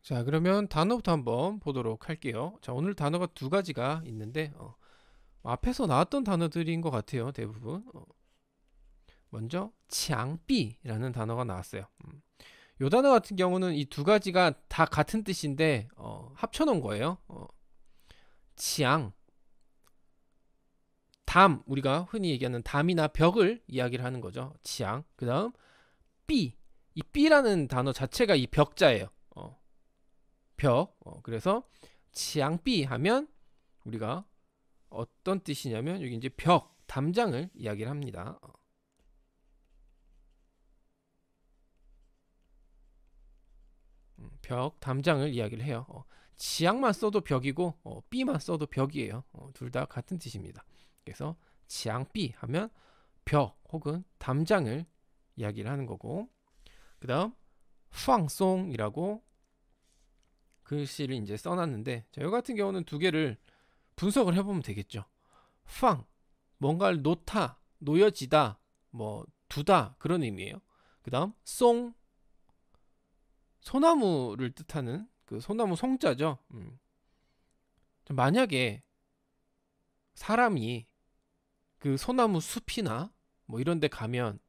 자, 그러면 단어부터 한번 보도록 할게요. 자, 오늘 단어가 두 가지가 있는데 앞에서 나왔던 단어들인 것 같아요. 대부분. 먼저 창비라는 단어가 나왔어요. 이 단어 같은 경우는 이 두 가지가 다 같은 뜻인데 합쳐놓은 거예요. 치앙, 담, 우리가 흔히 얘기하는 담이나 벽을 이야기를 하는 거죠. 치앙. 그 다음 삐, 이 삐라는 단어 자체가 이 벽자예요. 벽. 그래서 치앙삐 하면 우리가 어떤 뜻이냐면 여기 이제 벽, 담장을 이야기를 합니다. 벽, 담장을 이야기를 해요. 치앙만 써도 벽이고 삐만 써도 벽이에요. 둘 다 같은 뜻입니다. 그래서 치앙삐 하면 벽 혹은 담장을 이야기를 하는 거고, 그 다음 팡송이라고 글씨를 이제 써놨는데, 자, 이 같은 경우는 두 개를 분석을 해보면 되겠죠. 팡, 뭔가를 놓다, 놓여지다, 뭐 두다, 그런 의미예요. 그 다음 송, 소나무를 뜻하는 그 소나무 송자죠. 만약에 사람이 그 소나무 숲이나 뭐 이런 데 가면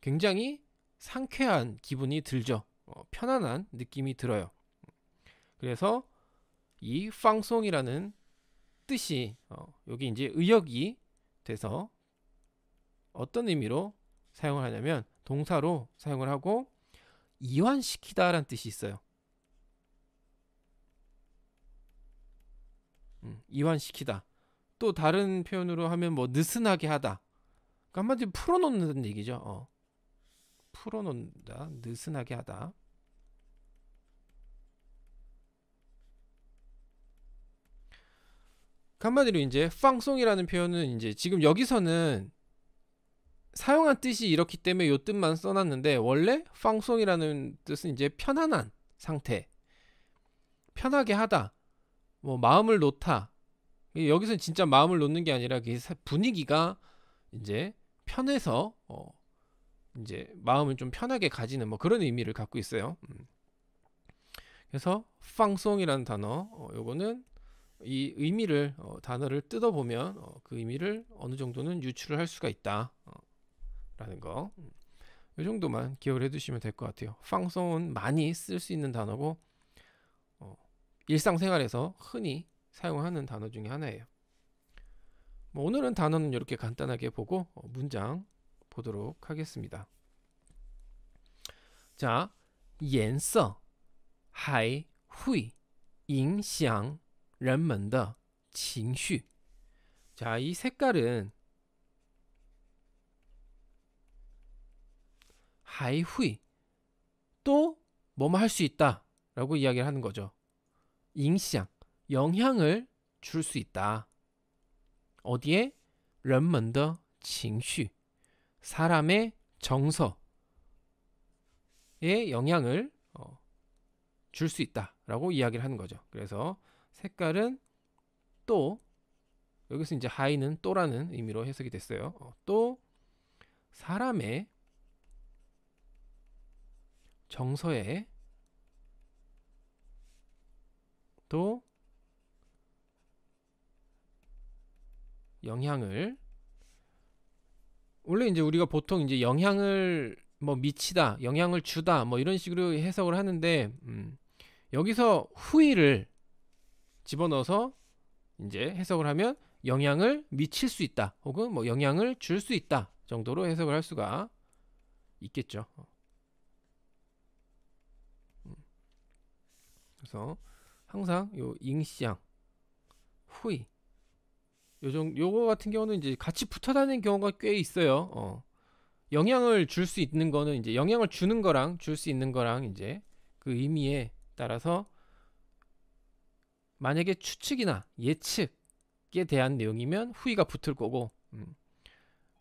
굉장히 상쾌한 기분이 들죠. 편안한 느낌이 들어요. 그래서 이 팡송이라는 뜻이 여기 이제 의역이 돼서 어떤 의미로 사용을 하냐면 동사로 사용을 하고 이완시키다라는 뜻이 있어요. 이완시키다. 또 다른 표현으로 하면 뭐 느슨하게 하다. 그러니까 한마디로 풀어놓는 얘기죠. 풀어놓는다, 느슨하게 하다. 한마디로 이제 팡송이라는 표현은 이제 지금 여기서는 사용한 뜻이 이렇기 때문에 이 뜻만 써놨는데, 원래 팡송이라는 뜻은 이제 편안한 상태, 편하게 하다, 뭐 마음을 놓다. 여기서는 진짜 마음을 놓는 게 아니라 분위기가 이제 편해서 이제 마음을 좀 편하게 가지는 뭐 그런 의미를 갖고 있어요. 그래서 팡송이라는 단어, 요거는 이 의미를 단어를 뜯어보면 그 의미를 어느 정도는 유추를 할 수가 있다 라는 거. 이 정도만 기억을 해두시면 될 것 같아요. 팡송은 많이 쓸 수 있는 단어고 일상생활에서 흔히 사용하는 단어 중에 하나예요. 뭐 오늘은 단어는 이렇게 간단하게 보고 문장 보도록 하겠습니다. 자, 颜色还会影响人们的情绪. 자, 이 색깔은 还会 또 뭐뭐 할 수 있다 라고 이야기를 하는 거죠. 影响 영향을 줄 수 있다. 어디에? 人们的情绪 사람의 정서에 영향을 줄 수 있다라고 이야기를 하는 거죠. 그래서 색깔은 또, 여기서 이제 하이는 또라는 의미로 해석이 됐어요. 또 사람의 정서에 또 영향을, 원래 이제 우리가 보통 이제 영향을 뭐 미치다, 영향을 주다 뭐 이런 식으로 해석을 하는데, 여기서 후의를 집어넣어서 이제 해석을 하면 영향을 미칠 수 있다 혹은 뭐 영향을 줄 수 있다 정도로 해석을 할 수가 있겠죠. 그래서 항상 요 잉시앙, 후이, 요거 같은 경우는 이제 같이 붙어 다니는 경우가 꽤 있어요. 영향을 줄 수 있는 거는 이제 영향을 주는 거랑 줄 수 있는 거랑 이제 그 의미에 따라서 만약에 추측이나 예측에 대한 내용이면 후이가 붙을 거고,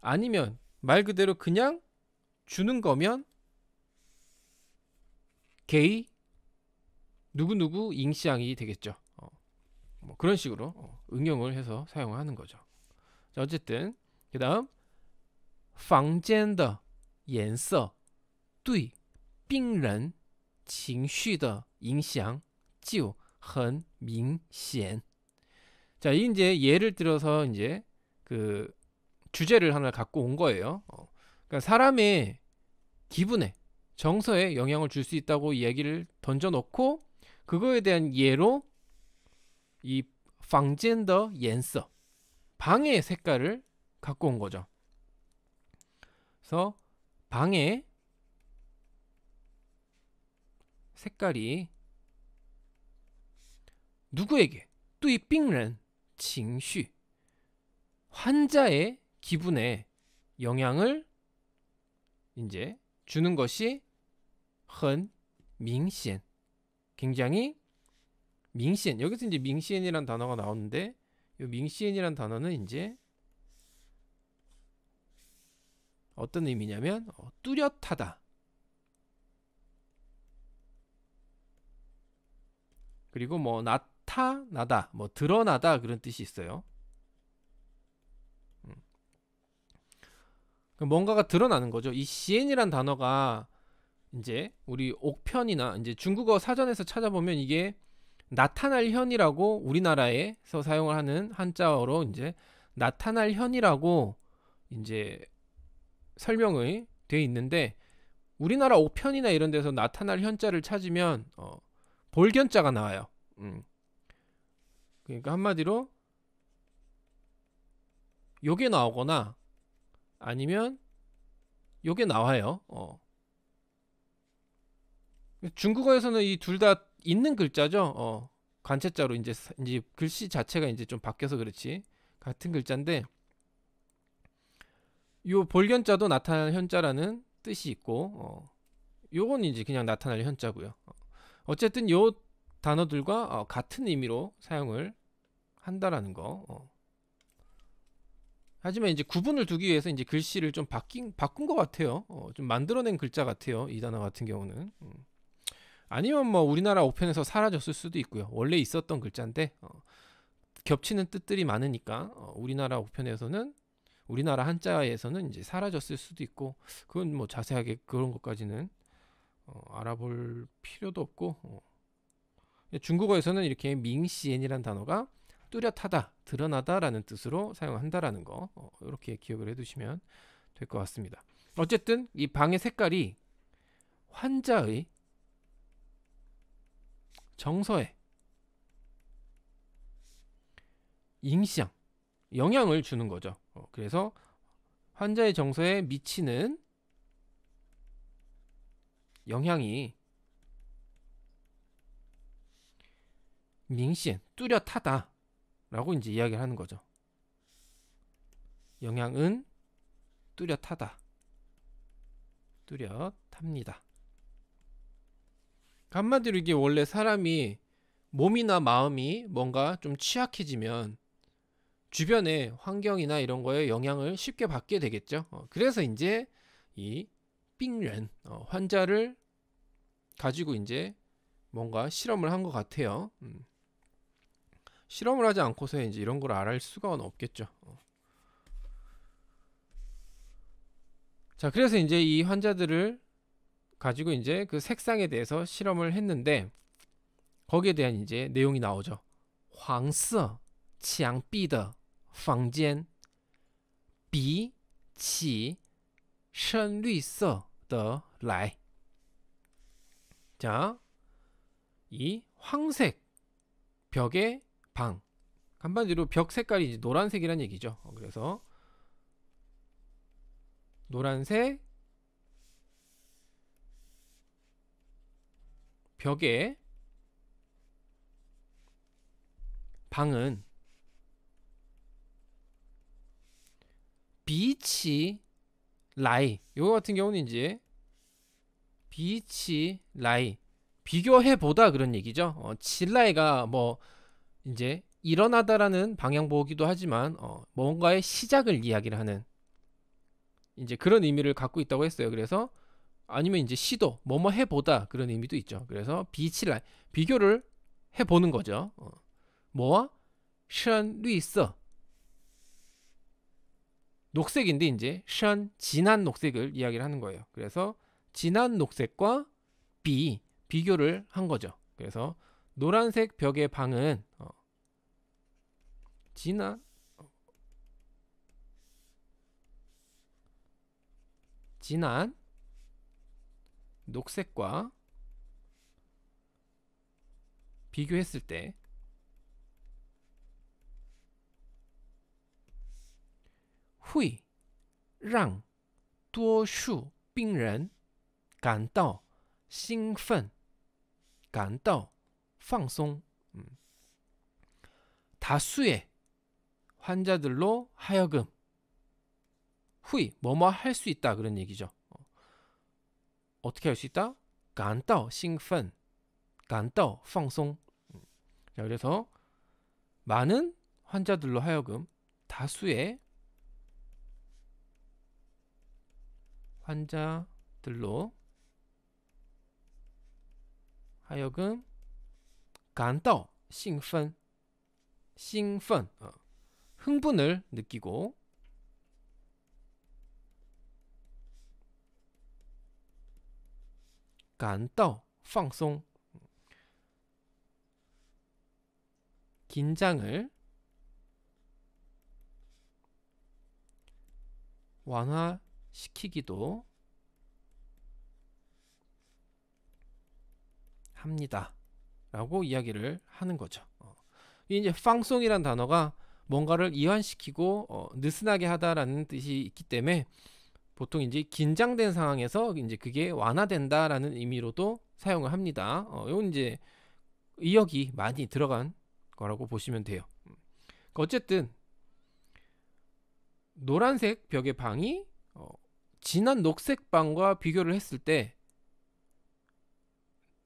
아니면 말 그대로 그냥 주는 거면 게이 누구누구 잉시앙이 되겠죠. 뭐 그런 식으로 응용을 해서 사용하는 거죠. 자, 어쨌든 그 다음 房间的颜色对病人情绪的影响就很明显. 자, 이제 예를 들어서 이제 그 주제를 하나 갖고 온 거예요. 그러니까 사람의 기분에, 정서에 영향을 줄 수 있다고 이야기를 던져놓고 그거에 대한 예로 이 방젠더 옌서, 방의 색깔을 갖고 온 거죠. 그래서 방의 색깔이 누구에게? 对病人情绪, 환자의 기분에 영향을 이제 주는 것이 很明显, 굉장히 明显. 여기서 이제 明显이란 단어가 나오는데 이 明显이란 단어는 이제 어떤 의미냐면 뚜렷하다, 그리고 뭐 나타나다, 뭐 드러나다 그런 뜻이 있어요. 뭔가가 드러나는 거죠. 이 시엔이란 단어가 이제 우리 옥편이나 이제 중국어 사전에서 찾아보면 이게 나타날 현이라고 우리나라에서 사용을 하는 한자어로 이제 나타날 현이라고 이제 설명이 되어 있는데 우리나라 옥편이나 이런 데서 나타날 현자를 찾으면 볼견자가 나와요. 그러니까 한마디로 요게 나오거나 아니면 요게 나와요. 중국어에서는 이 둘 다 있는 글자죠. 관체자로 이제 글씨 자체가 이제 좀 바뀌어서 그렇지 같은 글자인데 요 볼견자도 나타날 현자라는 뜻이 있고 요건 이제 그냥 나타날 현자고요. 어쨌든 요 단어들과 같은 의미로 사용을 한다라는 거. 하지만 이제 구분을 두기 위해서 이제 글씨를 좀 바꾼 것 같아요. 좀 만들어낸 글자 같아요. 이 단어 같은 경우는. 아니면 뭐 우리나라 옥편에서 사라졌을 수도 있고요. 원래 있었던 글자인데 겹치는 뜻들이 많으니까 우리나라 옥편에서는, 우리나라 한자에서는 이제 사라졌을 수도 있고, 그건 뭐 자세하게 그런 것까지는 알아볼 필요도 없고, 중국어에서는 이렇게 밍시엔이라는 단어가 뚜렷하다, 드러나다라는 뜻으로 사용한다라는 거, 이렇게 기억을 해두시면 될 것 같습니다. 어쨌든 이 방의 색깔이 환자의 정서에影响, 영향을 주는 거죠. 그래서 환자의 정서에 미치는 영향이 明显, 뚜렷하다 라고 이제 이야기를 하는 거죠. 영향은 뚜렷하다, 뚜렷합니다. 한마디로 이게 원래 사람이 몸이나 마음이 뭔가 좀 취약해지면 주변의 환경이나 이런 거에 영향을 쉽게 받게 되겠죠. 그래서 이제 이 빙런, 환자를 가지고 이제 뭔가 실험을 한 것 같아요. 실험을 하지 않고서 이제 이런 걸 알을 수가 없겠죠. 자, 그래서 이제 이 환자들을 가지고 이제 그 색상에 대해서 실험을 했는데 거기에 대한 이제 내용이 나오죠. 黄色墙壁的房间比起深绿色的来. 자, 이 황색 벽의 방, 한마디로 벽 색깔이 이제 노란색이란 얘기죠. 그래서 노란색 벽의 방은 비치 라이, 요거 같은 경우는 이제 비치 라이, 비교해 보다 그런 얘기죠. 칠라이가 뭐 이제 일어나다라는 방향 보기도 하지만 뭔가의 시작을 이야기를 하는 이제 그런 의미를 갖고 있다고 했어요. 그래서 아니면 이제 시도, 뭐뭐 해보다 그런 의미도 있죠. 그래서 비치라이, 비교를 해보는 거죠. 뭐와? 深绿色, 녹색인데 이제 深, 진한 녹색을 이야기를 하는 거예요. 그래서 진한 녹색과 비교를 한 거죠. 그래서 노란색 벽의 방은 진한 녹색과 비교했을 때会让多数病人感到兴奋，感到放松。 다수의 환자들로 하여금 후이 뭐뭐 할 수 있다 그런 얘기죠. 어떻게 할 수 있다? 感到兴奋，感到放松。 자, 그래서 많은 환자들로 하여금 다수의 환자들로 하여금 感到兴奋 흥분을 느끼고 感到放松 긴장을 완화시키기도 합니다 라고 이야기를 하는 거죠. 이제 방송이란 단어가 뭔가를 이완시키고 느슨하게 하다라는 뜻이 있기 때문에 보통 이제 긴장된 상황에서 이제 그게 완화된다라는 의미로도 사용을 합니다. 이건 이제 의역이 많이 들어간 거라고 보시면 돼요. 어쨌든 노란색 벽의 방이 진한 녹색 방과 비교를 했을 때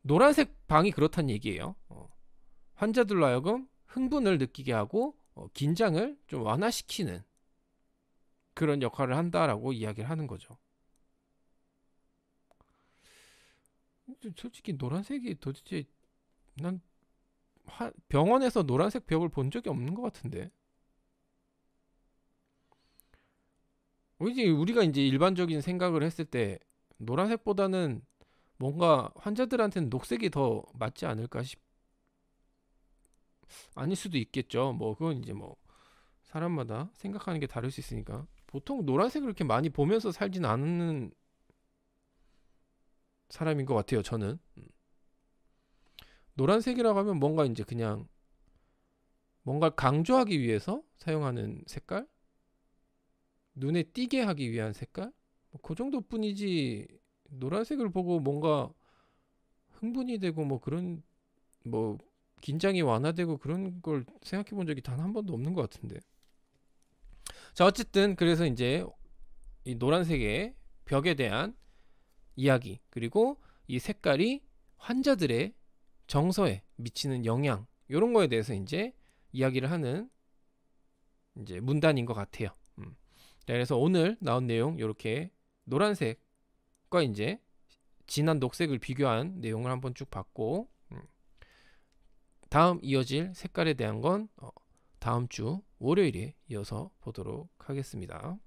노란색 방이 그렇다는 얘기예요. 환자들로 하여금 흥분을 느끼게 하고 긴장을 좀 완화시키는 그런 역할을 한다라고 이야기를 하는 거죠. 솔직히 노란색이 도대체 난 병원에서 노란색 벽을 본 적이 없는 것 같은데. 우리가 이제 일반적인 생각을 했을 때 노란색보다는 뭔가 환자들한테는 녹색이 더 맞지 않을까 아닐 수도 있겠죠. 뭐 그건 이제 뭐 사람마다 생각하는 게 다를 수 있으니까. 보통 노란색을 그렇게 많이 보면서 살진 않는 사람인 것 같아요, 저는. 노란색이라고 하면 뭔가 이제 그냥 뭔가 강조하기 위해서 사용하는 색깔? 눈에 띄게 하기 위한 색깔? 그 정도뿐이지 노란색을 보고 뭔가 흥분이 되고 뭐 그런 뭐 긴장이 완화되고 그런 걸 생각해 본 적이 단 한 번도 없는 것 같은데. 자, 어쨌든 그래서 이제 이 노란색의 벽에 대한 이야기, 그리고 이 색깔이 환자들의 정서에 미치는 영향, 이런 거에 대해서 이제 이야기를 하는 이제 문단인 것 같아요. 그래서 오늘 나온 내용 이렇게 노란색과 이제 진한 녹색을 비교한 내용을 한번 쭉 봤고, 다음 이어질 색깔에 대한 건 다음 주 월요일에 이어서 보도록 하겠습니다.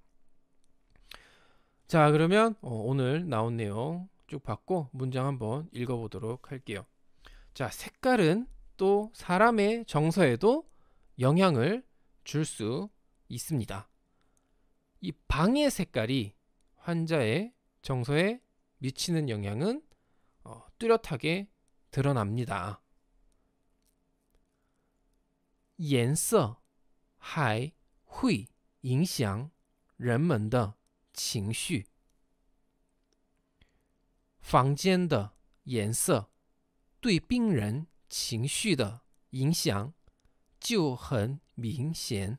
자, 그러면 오늘 나온 내용 쭉 봤고 문장 한번 읽어보도록 할게요. 자, 색깔은 또 사람의 정서에도 영향을 줄 수 있습니다. 이 방의 색깔이 환자의 정서에 미치는 영향은 뚜렷하게 드러납니다. 颜色还会影响人们的情绪。房间的颜色对病人情绪的影响就很明显。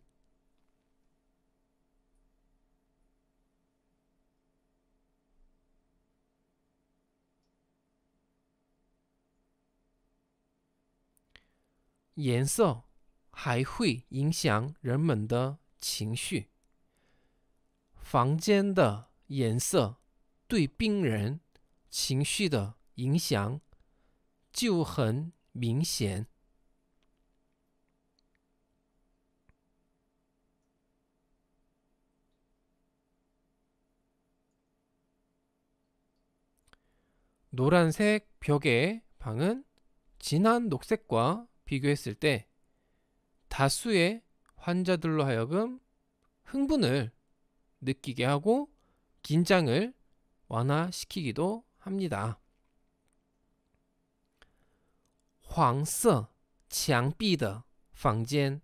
颜色还会影响人们的情绪。房间的颜色对病人情绪的影响就很明显。노란색 벽의 방은 진한 녹색과 비교했을 때 다수의 환자들로 하여금 흥분을 느끼게 하고 긴장을 완화시키기도 합니다. 黄色墙壁的房间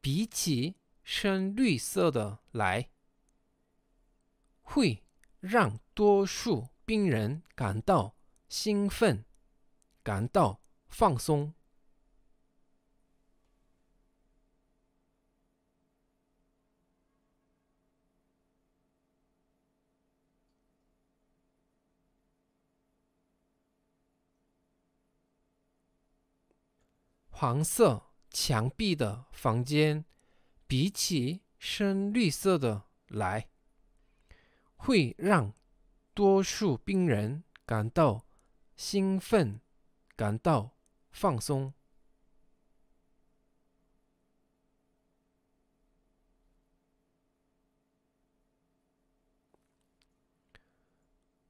比起深绿色的来，会让多数病人感到兴奋，感到放松。 黄色墙壁的房间比起深绿色的来，会让多数病人感到兴奋，感到放松。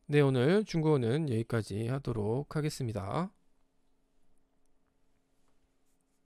네, 오늘 중국어는 여기까지 하도록 하겠습니다.